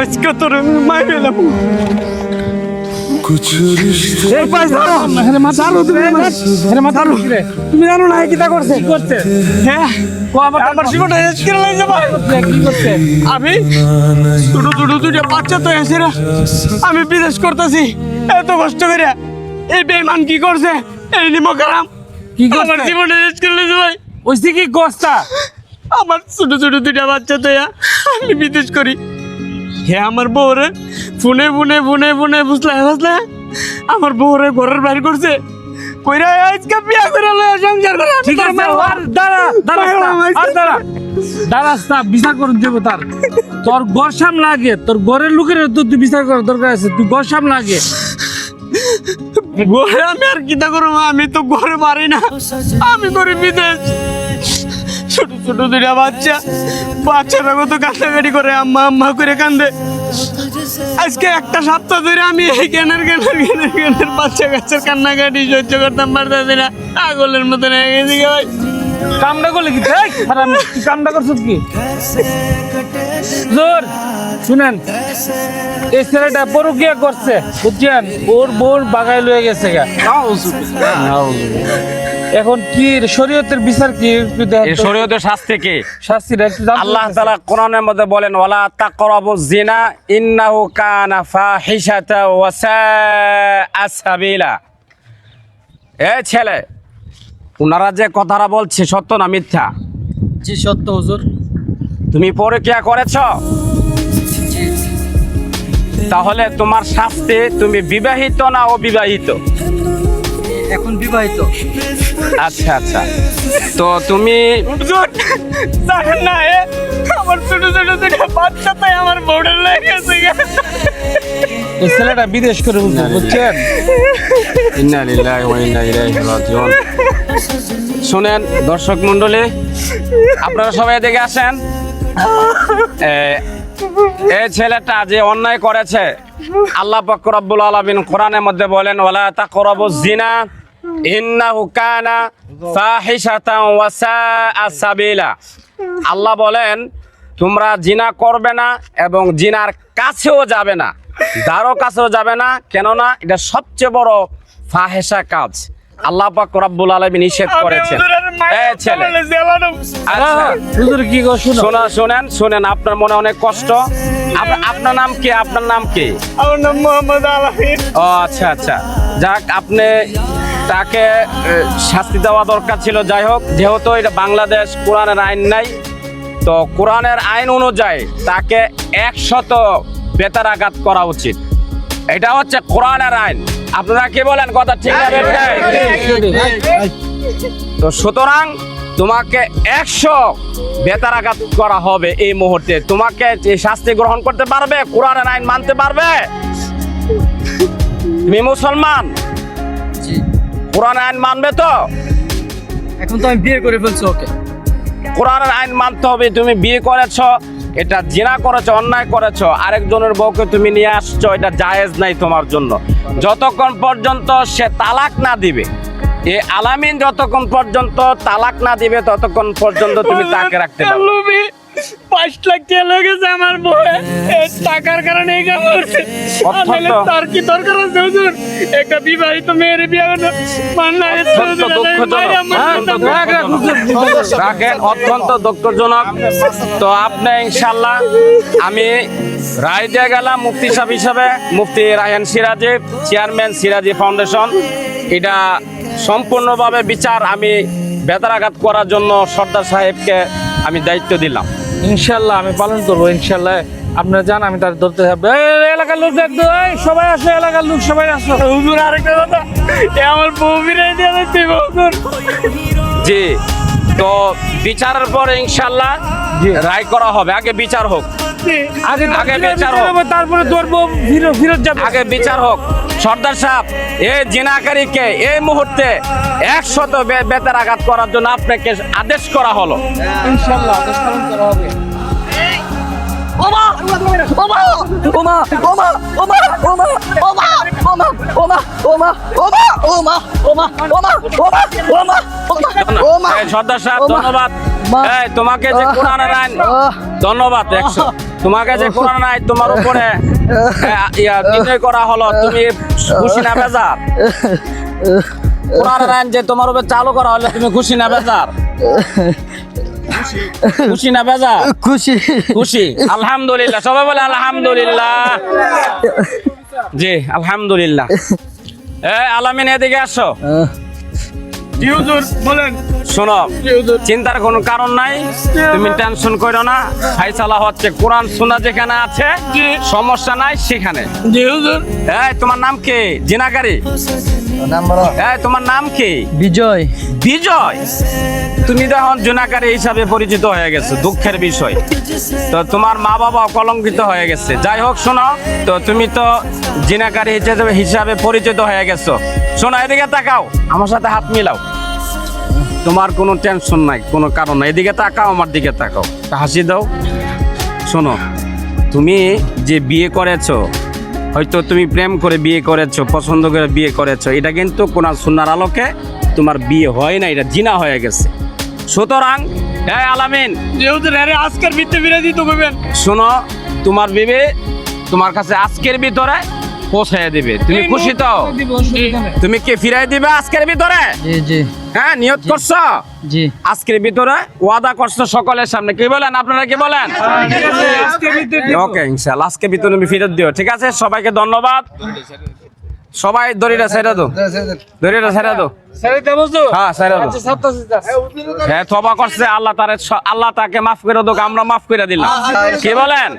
আজকে তোর মায়ের এলাম তুমি জানো না কি তা করছে হ্যাঁ আমার জীবনটা শেষ করে লাগছে ভাই কি করছে আমি ছোট ছোট দুইটা বাচ্চা তো এসে না আমি বিদেশ করতেছি এত কষ্ট করে এই বেমান কি করছে এই নিমো খারাপ কি করছে? আমার জীবনটা শেষ করে লাগছে ভাই ওই কি গোস্তা আমার ছোট ছোট দুইটা বাচ্চা তো আমি বিদেশ করি হে আমার বউরে ফোনে ফোনে ফোনে ফোনে বুঝলা আমার বউরে ঘরের বাইরে করছে কইরা আজকে বিয়া করে লয় সংসার করে ঠিক আছে আর দাঁড়া বিচার করুন দেবো তার তোর ঘর সামনে আগে তোর ঘরের লোকের তো তুই বিচার করার দরকার আছে তুই ঘর সামনে আগে ঘরে আমি আর কিতা করবো আমি তো ঘরে পারি না আমি করি বিদেশ ছোট ছোট দুইটা বাচ্চারা কত কান্নাকাটি করে আম্মা আম্মা করে কান্দে আজকে একটা সপ্তাহ ধরে আমি এই জ্ঞানের বাচ্চা কাচ্চার কান্নাকাটি সহ্য করতাম পারতেছি না পাগলের মতন হয়ে গেছি ভাই কামটা করলে কি তুই কামটা করছিস কি জোর শুনেন এই ছেলেটা পরকিয়া করছে বুঝছেন ওর বোর বাগাই লয়ে গেছে গা এখন কি শরীয়তের বিচার কি একটু দেখেন এই শরীয়তের শাস্তি কি শাস্তিটা একটু জানতে আল্লাহ চাচ্ছি। তাআলা কোরআনের মধ্যে বলেন ওয়ালা তাকরাবুজ জিনা ইন্নাহু কানা ফাহিশাতা ওয়া সাআ সাবিলা এ ছেলে ওনারা যে কথাটা বলছে সত্য না মিথ্যা জি সত্য হুজুর তুমি পরকিয়া করেছ তাহলে তোমার শাস্তি তুমি বিবাহিত না অবিবাহিত এখন বিবাহিত আচ্ছা আচ্ছা তো তুমি হুজুর, জানেন না আমার ছোট ছোট দুইটা বাচ্চা তাই আমার বউডার লেগে গেছে এই ছেলেটা বিদেশ করে বুঝছেন ইন্না লিল্লাহি ওয়া ইন্না ইলাইহি রাজিউন শুনেন দর্শক মণ্ডলী আপনারা সবাই এদিকে আসেন এই ছেলেটা যে অন্যায় করেছে আল্লাহ পাক রব্বুল আলামিন কোরআনের মধ্যে বলেন ওয়ালা তাকরাবুজ জিনা ইন্নাহু কানা ফাহিশাতান ওয়া সাআ সাবিলা আল্লাহ বলেন তোমরা জিনা করবে না এবং জিনার কাছেও যাবে না দ্বারও কাছেও যাবে না কেননা এটা সবচেয়ে বড় ফাহেশা কাজ আল্লাহ পাক রব্বুল আলামিন নিষেধ করেছেন এই ছেলে আচ্ছা হুজুর কি গো শুনো শুনেন আপনার মনে অনেক কষ্ট আপনার নাম কি আমার নাম মোহাম্মদ আলামিন ও আচ্ছা আচ্ছা যাক আপনি তাকে শাস্তি দেওয়া দরকার ছিল যাই হোক যেহেতু এটা বাংলাদেশ কোরআনের আইন নাই তো কোরআনের আইন অনুযায়ী তাকে 100 বেতারাঘাত করা উচিত এটা হচ্ছে কোরআনের আইন আপনারা কি বলেন কথা ঠিক না তো সুতরাং তোমাকে 100 বেতারাঘাত করা হবে এই মুহূর্তে তোমাকে এই শাস্তি গ্রহণ করতে পারবে কোরআনের আইন মানতে পারবে তুমি মুসলমান জি কোরআনের আইন মানবে তো এখন তো আমি বিয়ে করে ফেলছি ওকে কোরআনের আইন মানতে হবে তুমি বিয়ে করেছো এটা জিনা করেছো অন্যায় করেছো আরেকজনের বউকে তুমি নিয়ে আসছো এটা জায়েজ নাই তোমার জন্য যতক্ষণ পর্যন্ত সে তালাক না দিবে এই আলামিন যতক্ষণ পর্যন্ত তালাক না দিবে ততক্ষণ পর্যন্ত তুমি তাকে রাখতে পারবে 5 লাখ টাকা লেগেছে আমার বউয়ে এই টাকার কারণে এই কাম করছে আসলে তার কি দরকার আছে হুজুর একটা বিবাহিত মেয়ের বিয়ে করতে মাননা রাখেন অত্যন্ত দুঃখজনক তো আপনি ইনশাল্লাহ আমি রায় দিয়ে গেলাম মুফতি সাহেব হিসাবে মুফতি রায়হান সিরাজি চেয়ারম্যান সিরাজি ফাউন্ডেশন এটা সম্পূর্ণভাবে বিচার আমি বেতারাঘাত করার জন্য সর্দার সাহেবকে আমি দায়িত্ব দিলাম ইনশাআল্লাহ আমি পালন করবো ইনশাআল্লাহ আপনারা জান আমি তার ধরতে থাকবো এলাকার লোক দেখতো সবাই আসো এলাকার লোক সবাই আসো হুজুর আরেকটা কথা আমার বউ বিরাই দিয়ে দিতে হুজুর জি তো বিচারের পরে ইনশাআল্লাহ রায় করা হবে আগে বিচার হোক আগে বিচার হোক তারপরে তোর বউ ফিরত যাবে আগে বিচার হোক সর্দার সাহেব এই জিনাকারীকে এই মুহূর্তে 100 বেতারাঘাত করার জন্য আপনাকে আদেশ করা হলো ইনশাআল্লাহ আদেশ পালন করা হবে এই সর্দার সাহেব ধন্যবাদ এই তোমাকে যে কোরআনের আইন ধন্যবাদ 100 তোমাকে যে কোরআন নাই তোমার উপরে নির্ণয় করা হলো, তুমি খুশি না বেজার? কোরআন আইন যে তোমার উপরে চালু করা হলো, তুমি খুশি না বেজার? খুশি না বেজার? খুশি। খুশি। আলহামদুলিল্লাহ, সবাই বলে আলহামদুলিল্লাহ। জি আলহামদুলিল্লাহ। আলামিন এদিকে আসো। জি হুজুর বলেন। শোনো, জি হুজুর। চিন্তার কোনো কারণ নাই, তুমি টেনশন করো না। ফাইসালা হচ্ছে কোরআন সুন্নাহ যেখানে আছে, সমস্যা নাই সেখানে। জি হুজুর। তোমার নাম কি? জিনাকারি। তোমার নাম কি? বিজয়। বিজয়। তুমি তো এখন জুনাকারী হিসাবে পরিচিত হয়ে গেছো, দুঃখের বিষয়। তো তোমার মা বাবা কলঙ্কিত হয়ে গেছে। যাই হোক শোনো, তো তুমি তো জিনাকারী হিসাবে পরিচিত হয়ে গেছো। শোনো, এদিকে তাকাও, আমার সাথে হাত মিলাও। তোমার কোনো টেনশন নাই, কোনো কারণ নাই। এদিকে তাকাও, আমার দিকে তাকাও, একটা হাসি দাও। শোনো, তুমি যে বিয়ে করেছো, হয়তো তুমি প্রেম করে বিয়ে করেছো, পছন্দ করে বিয়ে করেছো, এটা কিন্তু কোরআন সুন্নাহর আলোকে তোমার বিয়ে হয় না, এটা জিনা হয়ে গেছে। সুতরাং আলামিন, জি হুজুর, আরে আজকের ভিতরে বিরাজি তো করবেন। শোনো, তোমার বিবি তোমার কাছে আজকের ভিতরে পৌঁছায় দিবে। তুমি খুশি তো? তুমি কি ফিরাই দিবে আজকের ভিতরে? জি জি হ্যাঁ, নিয়ত করছো? জি। আজকের ভিতরে ওয়াদা করছো সকলের সামনে। কি বলেন আপনারা, কি বলেন? ওকে, ইনশাআল্লাহ আজকের ভিতরে তুমি ফিরত দিও। ঠিক আছে, সবাইকে ধন্যবাদ। সবাই দড়িটা ছেড়ে দাও, দড়িটা ছেড়ে দাও। হ্যাঁ, ছেড়ে দাও। হ্যাঁ, তওবা করছে, আল্লাহ তাকে মাফ করে দাও, আমরা মাফ করে দিলাম। কি বলেন?